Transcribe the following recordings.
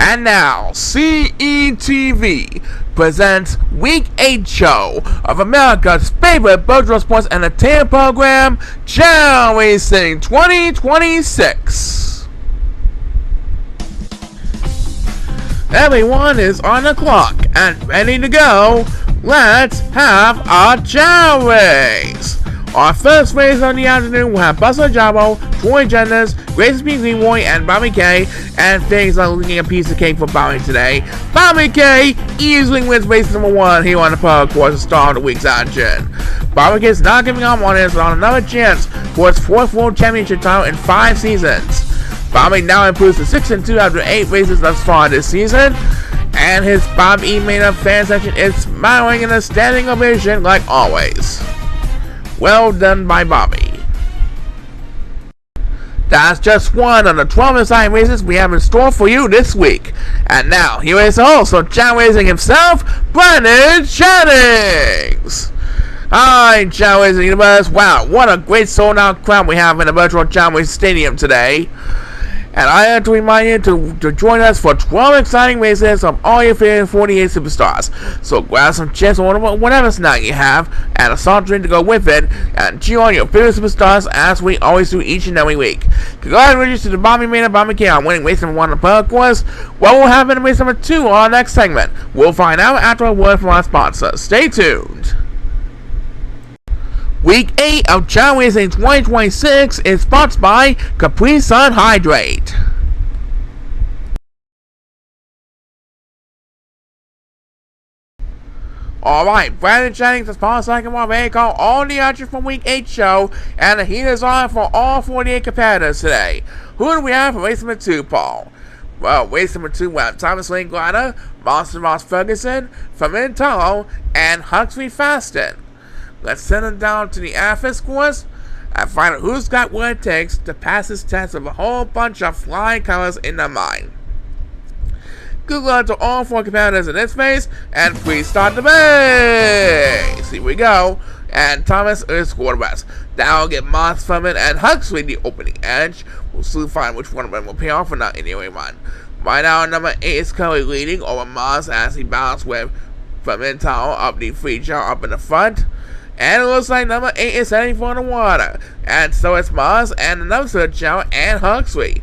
And now, CETV presents Week 8 show of America's favorite virtual sports entertainment program, Chao Racing 2026. Everyone is on the clock and ready to go. Let's have our Chao race. Our first race on the afternoon will have Buster Jabo, Troy Jenners, Grace P. Greenboy, and Bobby K. And things are looking a piece of cake for Bobby today. Bobby K. easily wins race number 1 here on the Pearl Course to start the week's action. Bobby K is not giving up on it on another chance for his 4th World Championship title in 5 seasons. Bobby now improves to 6-2 after 8 races thus far this season. And his Bob E. made-up fan section is smiling in a standing ovation like always. Well done by Bobby. That's just one of the 12 exciting races we have in store for you this week. And now, here is the host of Chao Racing himself, Brandon Jennings. Hi, Chao Racing Universe. Wow, what a great sold-out crowd we have in the virtual Chao Racing Stadium today. And I have to remind you to join us for 12 exciting races of all your favorite 48 superstars. So grab some chips or whatever snack you have, and a soft drink to go with it, and cheer on your favorite superstars as we always do each and every week. To go ahead and register to Bobby Maynard, Bobby K on winning race number 1 on the Pearl Course. What will happen in race number 2 on our next segment? We'll find out after a word from our sponsor. Stay tuned. Week 8 of Chao Racing 2026 is sponsored by Capri Sun Hydrate. Alright, Brandon Jennings is Paul Second ready to call all the action from Week 8 show, and the heat is on for all 48 competitors today. Who do we have for race number 2, Paul? Well, race number 2 we have Thomas Lane Glider, Monster Ross Ferguson, Fermentalo, and Huxley Faston. Let's send them down to the AFIS course and find out who's got what it takes to pass this test with a whole bunch of flying colors in their mind. Good luck to all 4 competitors in this phase, and please start the race. Here we go. And Thomas is quarterback. That'll get Moss, Furman, and Huxley the opening edge. We'll soon find which one of them will pay off or not in any one. Right now, number 8 is currently leading over Moss as he battles with Fermentalo up the free jar up in the front. And it looks like number 8 is heading for the water. And so it's Mars and another search out and Huxley.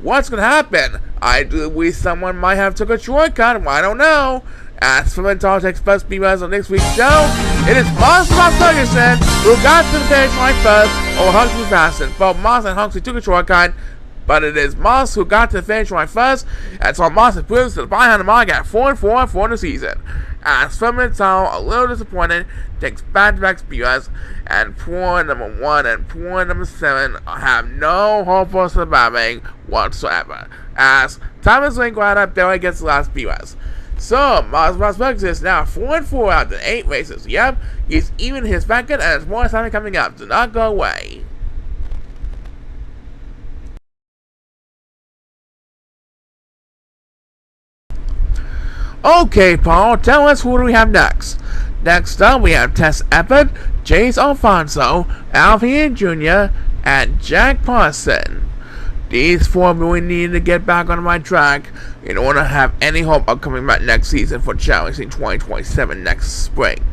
What's going to happen? I do believe someone might have took a shortcut. I don't know. As for Mental takes first speed runs on next week's show, it is Mars Ferguson who got to the finish line first over Huxley Faston. Both Mars and Huxley took a shortcut, but it is Moss who got to the finish line first, and so Moss improves to the behind the mark at 4-4 for the season. As Fermentalo, a little disappointed, takes back-to-back speedruns, and poor number 1 and poor number 7 have no hope for surviving whatsoever, as Thomas Linklater barely gets the last speedruns. So, Moss Ferguson is now 4-4 after 8 races. Yep, he's even his record, and there's more time coming up. Do not go away. Okay, Paul, tell us who do we have next. Next up, we have Tess Eppert, Jace Alfonso, Alvin Jr., and Jack Parson. These 4 really need to get back on the right track in order to have any hope of coming back next season for Chao Racing 2027 next spring.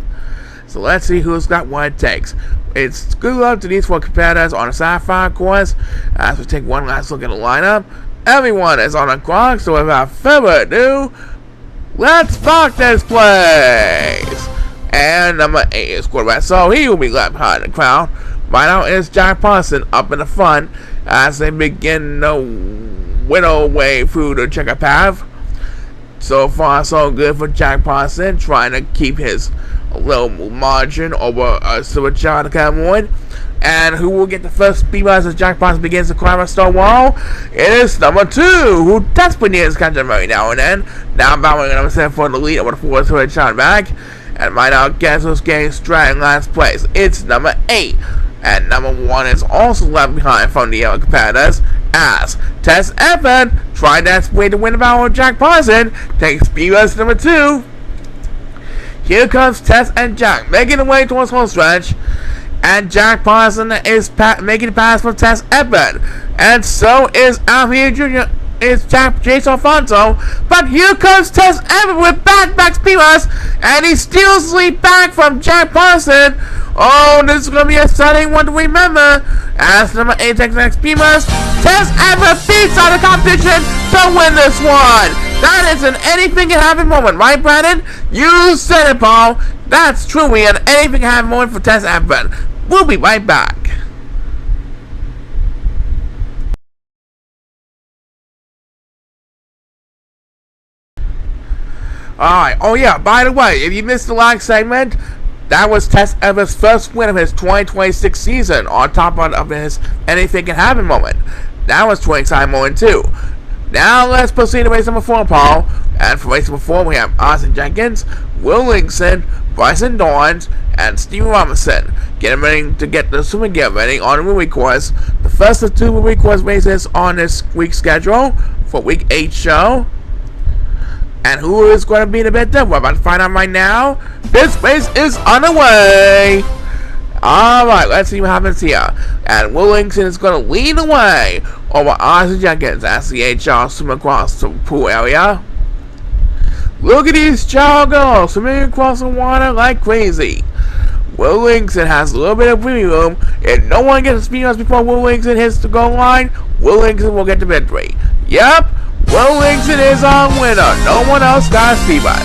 So let's see who's got what it takes. It's good luck to these 4 competitors on the Sapphire course. As we take one last look at the lineup, everyone is on the clock, so without further ado, let's start this place! And number 8 is quarterback, so he will be left behind the crowd. Right now is Jack Parson up in the front as they begin to whittle way through the checker path. So far, so good for Jack Parson, trying to keep his little margin over Silver Child Cameron. And who will get the first speed rise as Jack Parson begins to climb a stone wall? It is number 2, who desperately needs to catch him every now and then. Now battling number 7 for the lead over the 4th Silver Child back. And right now, guess who's getting straight in last place? It's number 8. And number 1 is also left behind from the other competitors, as Tess Eppert, trying that way to win the battle with Jack Parson, takes speed rise number 2. Here comes Tess and Jack, making their way towards home stretch. And Jack Parson is making the pass for Tess Eppert. And so is Alvin Jr. is Jason Alfonso, but here comes Tess Everett with back speeders, and he steals the lead back from Jack Parson. Oh, this is going to be a exciting one to remember. As number 8 next speeders, Tess Everett beats out the competition to win this one. That is an anything can happen moment, right, Brandon? You said it, Paul. That's truly an anything can happen moment for Tess Everett. We'll be right back. Alright, oh yeah, by the way, if you missed the last segment, that was Tess Everett's first win of his 2026 season, on top of his anything can happen moment. That was 20 exciting moment too. Now let's proceed to race number 4, Paul. And for race number 4, we have Austin Jenkins, Will Linkson, Bryson Dorns, and Steven Robinson getting ready to get the Super Gear ready on the Ruby course. The first of 2 Ruby course races on this week's schedule for week 8 show. And who is going to be the better? We're about to find out right now. This race is underway. Alright, let's see what happens here. And Will Linkson is going to lead the way over Austin Jenkins as the HR swim across the pool area. Look at these child girls swimming across the water like crazy. Will Linkson has a little bit of breathing room. If no one gets the speed ups before Will Linkson hits the goal line, Will Linkson will get the victory. Yep, Will Linkson is our winner. No one else got speed bus.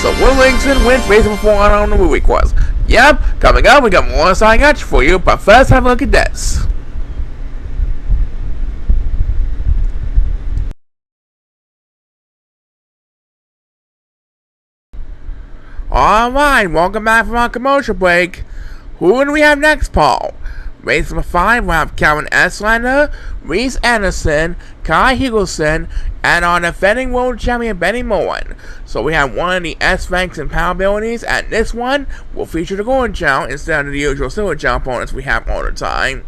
So Will Linkson wins race number 4 on the movie course. Yep, coming up we got more exciting action for you, but first have a look at this. Alright, welcome back from our commercial break. Who do we have next, Paul? Race number 5, we have Karen Eslander, Reese Anderson, Kai Higgelson, and our defending world champion Benny Moen. So we have one of the S ranks and power abilities, and this one will feature the Golden Chow instead of the usual Silver Chow opponents we have all the time.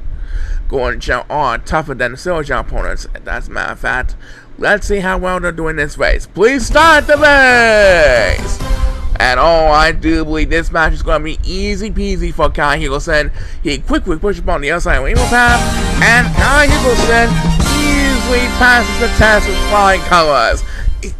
Golden Chow are tougher than the Silver Chow opponents, that's a matter of fact. Let's see how well they're doing this race. Please start the race! And oh, I do believe this match is going to be easy peasy for Kai Higgelson. He quickly pushes up on the outside rainbow path, and Kai Higgelson easily passes the test with flying colors.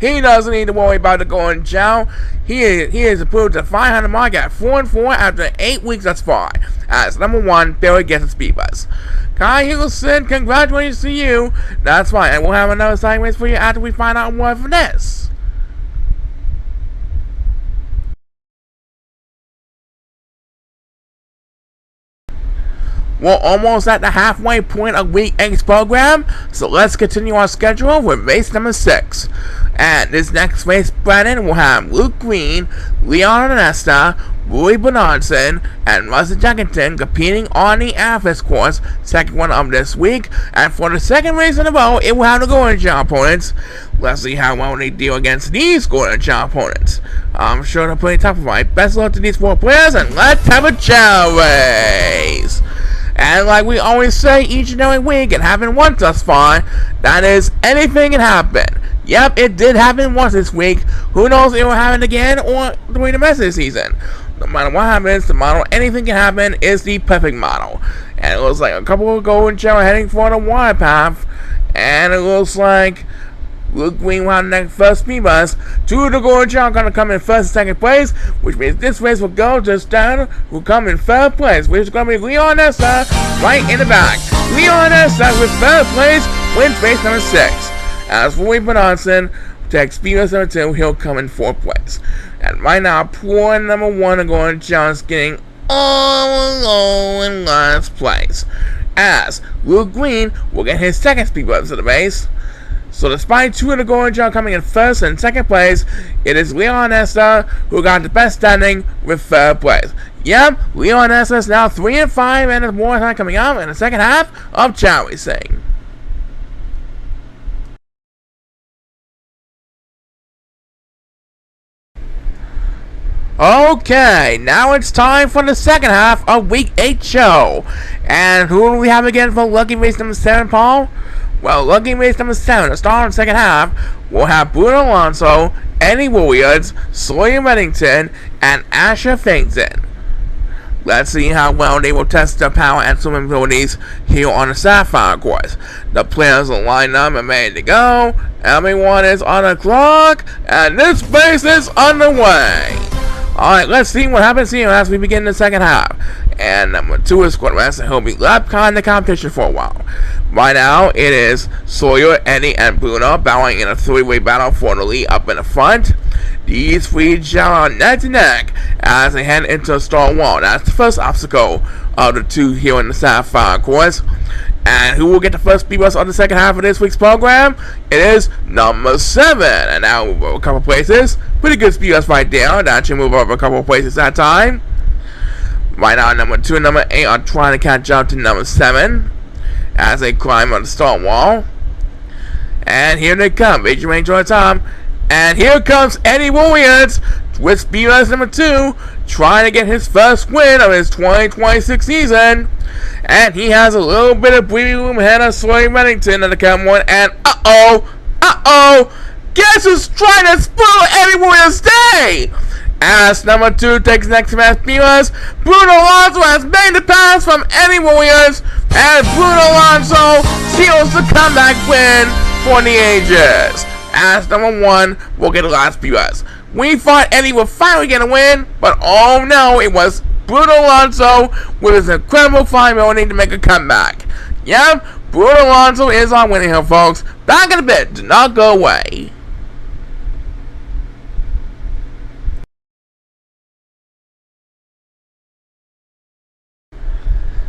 He doesn't need to worry about the Golden Chow. He is improved to 500 mark at 4-4 after 8 weeks thus far. As number 1, Barry gets a speed bus. Kai Higgelson, congratulations to you. That's fine, and we'll have another side race for you after we find out more from this. We're almost at the halfway point of week 8's program, so let's continue our schedule with race number 6. And this next race, Brennan, will have Luke Green, Leon Onesta, Rui Bernardson, and Russell Jenkins competing on the Athens course, second one of this week. And for the second race in a row, it will have the Golden Chow opponents. Let's see how well they deal against these Golden Chow opponents. I'm sure they're pretty tough, right? Best of luck to these 4 players, and let's have a Chow race! And like we always say each and every week, and happened once thus far, that is, anything can happen. Yep, it did happen once this week. Who knows if it will happen again or during the rest of the season. No matter what happens, the model anything can happen is the perfect model. And it looks like a couple of Golden Chow heading for the water path. And it looks like Luke Green will have the next first speed bus. 2 of the Golden Chow are going to come in first and second place, which means this race will go to Stan, who come in third place, which is going to be Leon Nessa right in the back. Leon Nessa with third place wins race number 6. As for Rui Bernardson takes speed bus number 2, he'll come in 4th place. And right now, poor number 1 of Golden Chow is getting all alone in last place, as Luke Green will get his second speed bus of the race. So despite 2 of the Golden Chow coming in first and second place, it is Leon Nesta who got the best standing with third place. Yep, Leon Nesta is now 3-5, and there's more time coming up in the second half of Chao Racing. Okay, now it's time for the second half of week 8 show. And who do we have again for lucky race number 7, Paul? Well, lucky race number 7, to start in the second half, we'll have Bruno Alonso, Eddie Williams, Sawyer Reddington, and Asher Fington. Let's see how well they will test their power and swimming abilities here on the Sapphire course. The players will line up and ready to go. Everyone is on the clock, and this race is underway. Alright, let's see what happens here as we begin the second half. And number 2 is Squad West, and he'll be left behind the competition for a while. Right now, it is Sawyer, Eddie, and Bruno battling in a 3-way battle for the lead up in the front. These three gentlemen are neck to neck as they head into a stall wall. That's the first obstacle of the two here in the Sapphire course. And who will get the first speed bus on the second half of this week's program? It is number 7. And now we'll move a couple places. Pretty good speed bus right there. That should move over a couple places that time. Right now, number 2 and number 8 are trying to catch up to number 7 as they climb on the stall wall. And here they come. Major range on time. And here comes Eddie Williams with speed bus number 2, trying to get his first win of his 2026 season. And he has a little bit of breathing room ahead of Sawyer Reddington at the count 1. And guess who's trying to spoil Eddie Williams' day? As number 2 takes next to Matt Speeders, Bruno Alonso has made the pass from Eddie Williams, and Bruno Alonso seals the comeback win for the ages. As number 1 will get the last Speeders. We thought Eddie would finally get a win, but oh no, it was Bruno Alonso with his incredible flying ability to make a comeback. Yep, Bruno Alonso is on winning here, folks. Back in a bit, do not go away.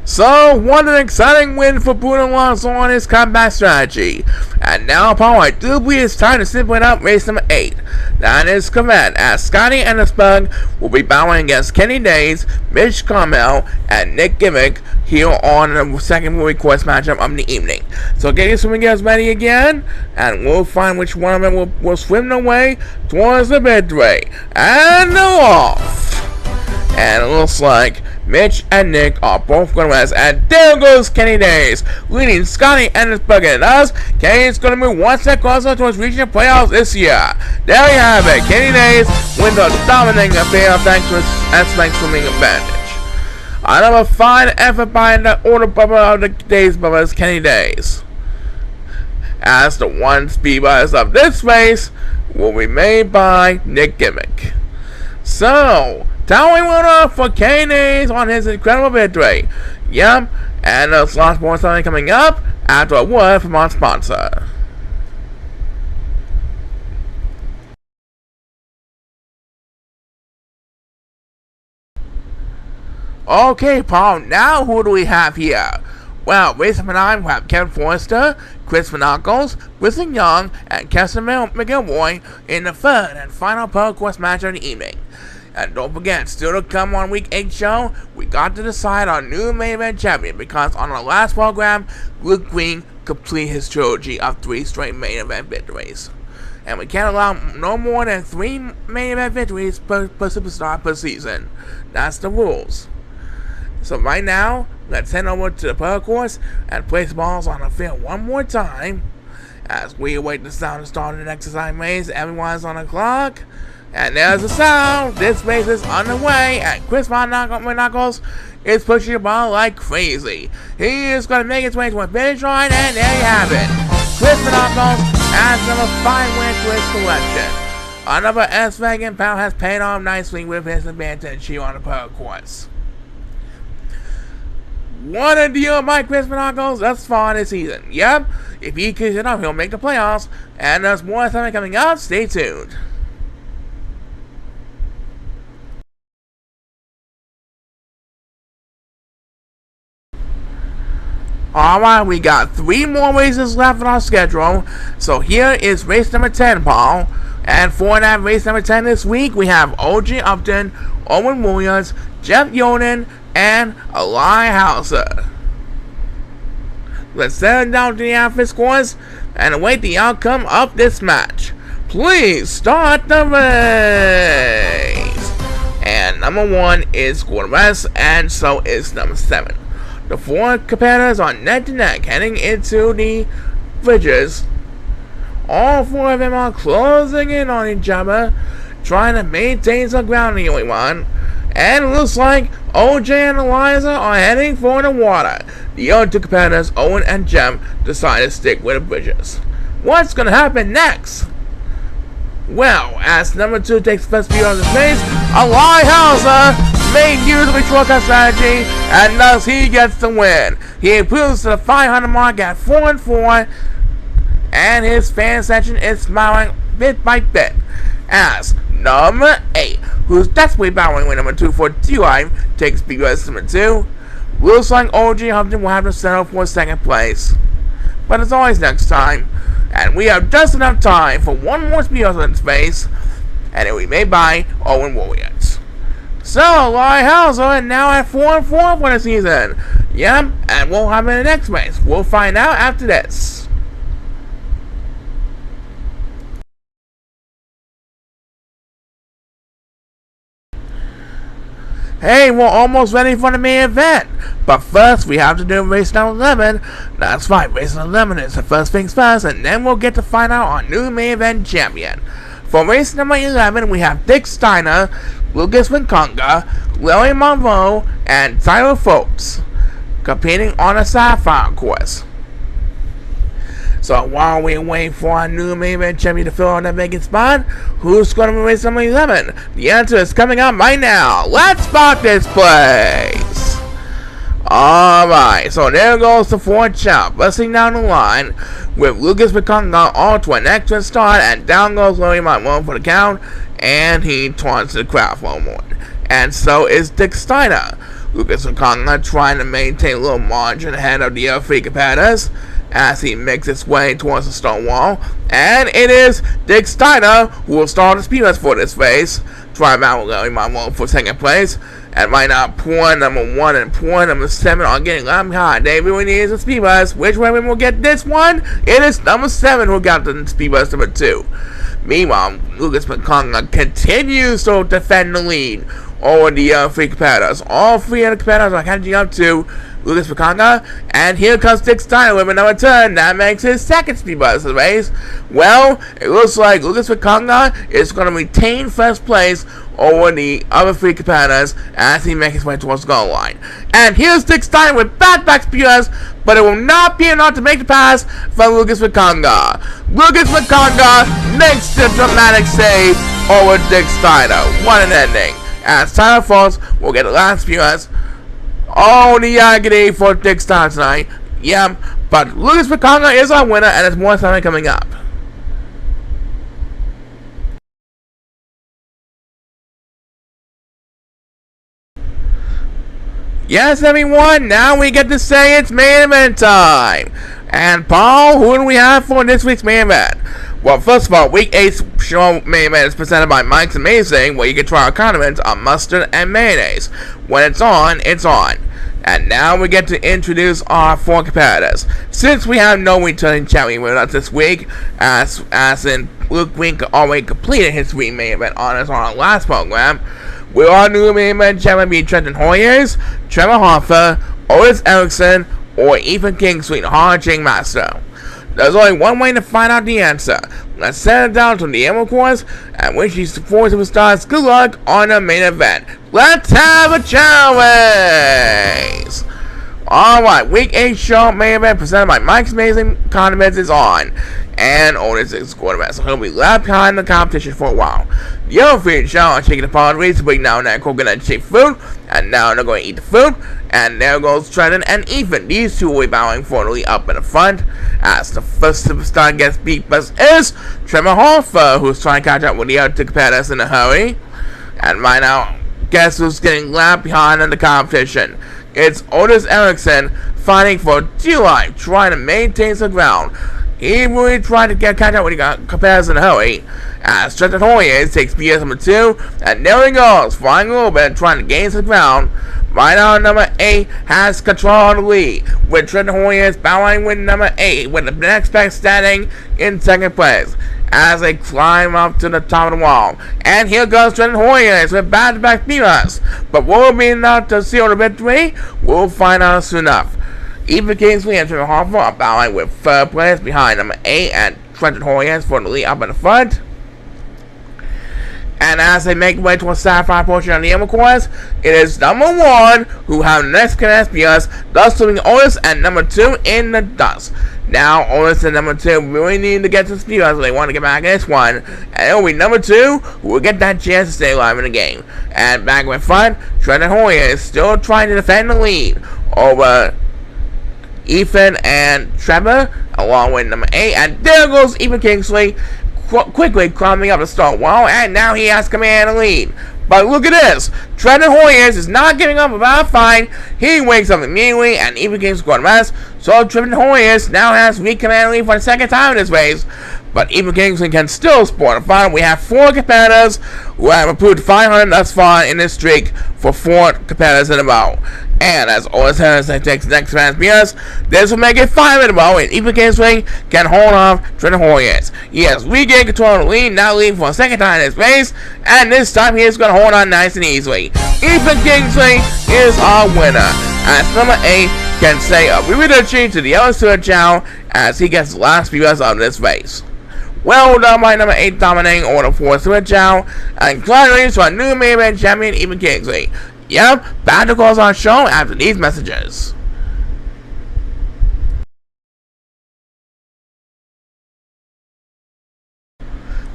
So, what an exciting win for Bruno Alonso on his comeback strategy. And now, Paul, I do believe it's time to simply up race number 8. That is correct, as Scotty Ennisberg will be battling against Kenny Days, Mitch Carmel, and Nick Gimmick here on the second movie course matchup of the evening. So get your swimming gears ready again, and we'll find which one of them will swim their way towards the midway. And they're off! And it looks like Mitch and Nick are both going to rest. And there goes Kenny Days, leading Scotty Ennisberg and us. Kenny's going to move one step closer towards reaching the playoffs this year. There you have it. Kenny Days wins a dominating affair thanks to his S-Bank swimming advantage. Another fine effort by the older brother of the Days brothers, Kenny Days. As the one speed bus of this race will be made by Nick Gimmick. So, towering winner for Kenny Days on his incredible victory. Yep, and there's lots more something coming up after a word from our sponsor. Okay, Paul, now who do we have here? Well, race number 9, we have Kevin Forrester, Chris Van Wilson Young, and Kessler McGilroy in the third and final Pro Course match of the evening. And don't forget, still to come on week 8 show, we got to decide our new main event champion, because on our last program, Luke Green completed his trilogy of 3 straight main event victories. And we can't allow no more than 3 main event victories per superstar per season. That's the rules. So right now, let's head over to the Pro Course and place balls on the field one more time. As we await the sound to start the exercise race, everyone's on the clock. And there's the sound. This race is underway, and Chris Van Knuckles is pushing the ball like crazy. He is going to make his way to a finish line, and there you have it. Chris Van Knuckles has another 5 wins to his collection. Another S-Wagon pal has paid off nicely with his advantage here on the Pro Course. What a deal by Chris Van Knuckles thus far this season. Yep, if he keeps it up, he'll make the playoffs, and there's more something coming up. Stay tuned. Alright, we got 3 more races left on our schedule. So here is race number 10, Paul. And for that race number 10 this week, we have O.J. Upton, Owen Williams, Jeff Yoden, and Eli Hauser. Let's send down to the outfit scores and await the outcome of this match. Please start the race. And number 1 is Gordon West, and so is number 7. The 4 competitors are neck to neck heading into the bridges. All 4 of them are closing in on each other, trying to maintain some ground in the only one. And it looks like OJ and Eliza are heading for the water. The other two competitors, Owen and Jem, decide to stick with the Bridges. What's going to happen next? Well, as number 2 takes first view on the space, Eli Hauser made use of a shortcut strategy, and thus he gets the win. He improves to the 500 mark at 4-4, and his fan section is smiling bit by bit. As number 8, who's desperately battling with number 2 for D-Line, takes BUS number 2. Looks like OG Humpton will have to settle for 2nd place. But as always next time, and we have just enough time for one more speed in space, and it will be made by Owen Warriors. So, Eli Hauser now at 4-4 for the season. Yep, and we'll have in the next race. We'll find out after this. Hey, we're almost ready for the main event. But first, we have to do race number 11. That's right, race number 11 is the first things first, and then we'll get to find out our new main event champion. For race number 11, we have Dick Steiner, Lucas Winconga, Larry Monroe, and Tyler Foltz competing on a Sapphire course. So while we wait for our new main event champion to fill on that vacant spot, who's going to be race number 11? The answer is coming up right now. Let's spot this place. Alright, so there goes the 4th chop, busting down the line with Lucas Winconga on to an excellent start, and down goes Larry Monroe for the count, and he taunts the crowd for a moment. And so is Dick Steiner. Lucas Winconga trying to maintain a little margin ahead of the other 3 competitors as he makes his way towards the stone wall, and it is Dick Steiner who will start the speed race for this race, trying to battle Larry Monroe for 2nd place, and right now point number 1 and point number 7 are getting left behind. They really need a speed race. Which way we will get this one? It is number 7 who got the speed race number 2. Meanwhile, Lucas Winconga continues to defend the lead over the 3 competitors. All 3 of the competitors are catching up to Lucas Winconga, and here comes Dick Steiner with another turn. That makes his 2nd speed bus of the race. Well, it looks like Lucas Winconga is going to retain 1st place over the other 3 competitors as he makes his way towards the goal line. And here's Dick Steiner with back speed bus, but it will not be enough to make the pass for Lucas Winconga. Lucas Winconga makes the dramatic save over Dick Steiner. What an ending. As Tyler Foltz will get the last few us. Oh, the agony for Dick Steiner tonight. Yeah, but Lucas Winconga is our winner, and there's more time coming up. Yes, everyone, now we get to say it's main event time. And Paul, who do we have for this week's main event? Well, first of all, week 8's show main event is presented by Mike's Amazing, where you can try our condiments on mustard and mayonnaise. When it's on, it's on. And now we get to introduce our 4 competitors. Since we have no returning champion with us this week, as in Luke Wink already completed his main event honors on our last program, will our new main event champion be Trenton Hoyers, Trevor Hoffa, Otis Erickson, or Ethan Kingsley, the Hard-Hitting Master? There's only one way to find out the answer. Let's send it down to the Emerald Course and wish these 4 superstars good luck on the main event. Let's have a Chao Race! Alright, week 8 show main event presented by Mike's Amazing Condiments is on. And Otis is quarterback, so he'll be left behind the competition for a while. The other 3 show are taking the part recently now and then coconut shaped food, and now they're going to eat the food. And there goes Trenton and Ethan. These 2 will be bowing for the lead up in the front. As the first superstar gets beat bus is Trevor Hoffa, who's trying to catch up with the other 2 competitors in a hurry. And right now, guess who's getting left behind in the competition? It's Otis Erickson fighting for dear life, trying to maintain some ground. He really tried to catch up with the competitors in a hurry. As Trenton Hoyers takes BS number 2, and there he goes, flying a little bit, trying to gain some ground. Right now, number 8 has control of the lead, with Trenton Hoyers bowing with number 8, with the next pack standing in 2nd place as they climb up to the top of the wall. And here goes Trenton Hoyers with back-to-back beaters. But will it be enough to seal the victory? We'll find out soon enough. Ethan Kingsley and Trevor Hoffa are bowing with 3rd place behind number 8 and Trenton Hoyers for the lead up in the front. And as they make way towards the sapphire portion of the Emerald course, it is number 1 who have the next contest because thus leaving Otis and number 2 in the dust. Now Otis and number 2 really need to get to speed so they want to get back in this one. And it will be number 2 who will get that chance to stay alive in the game. And back in front, Trent Hoyer is still trying to defend the lead over Ethan and Trevor, along with number 8. And there goes Ethan Kingsley, quickly climbing up the start wall, and now he has command of the lead. But look at this, Trenton Hoyers is not giving up about a fight. He wakes up immediately, and Ethan Kingsley going to rest. So Trenton Hoyers now has weak command of the lead for the second time in this race. But Ethan Kingsley can still sport a fight. We have 4 competitors who have improved 500 thus far in this streak for 4 competitors in a row. And as Otis Harrison takes the next round BS, this will make it 5 in a row, and Ethan Kingsley can hold off Trenton Hoyers. He has regained control of the lead, now leading for a second time in this race, and this time he is going to hold on nice and easily. Ethan Kingsley is our winner, as number 8 can say a reduction to the yellow suit Chao as he gets the last BS of this race. Well done by number 8 dominating order 4 Stuart Chao, and congratulations to our new main event champion Ethan Kingsley. Yep, back to close our show after these messages.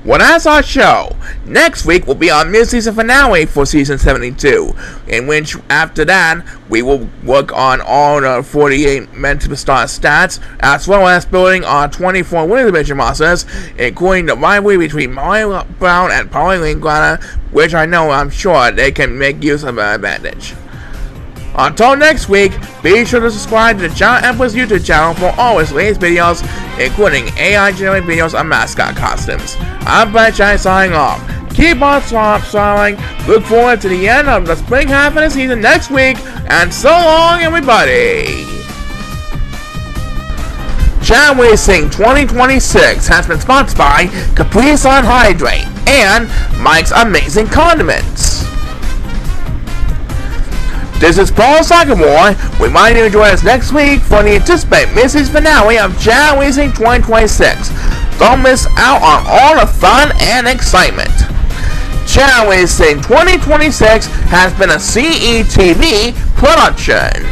Well, that's our show. Next week will be our mid-season finale for Season 72, in which, after that, we will work on all the 48 Men Superstar stats, as well as building our 24 Women's Division rosters, including the rivalry between Molly Brown and Polly Linklater, which I'm sure they can make use of an advantage. Until next week, be sure to subscribe to the Chao Emperor's YouTube channel for all his latest videos, including AI-generated videos on mascot costumes. I'm Brad Chai signing off. Keep on smiling. Look forward to the end of the spring half of the season next week, and so long, everybody! Chao Racing 2026 has been sponsored by Capri Sun Hydrate and Mike's Amazing Condiments. This is Paul Sagamore. We might even join us next week for the anticipated mid-season finale of Chao Racing 2026. Don't miss out on all the fun and excitement. Chao Racing 2026 has been a CETV production.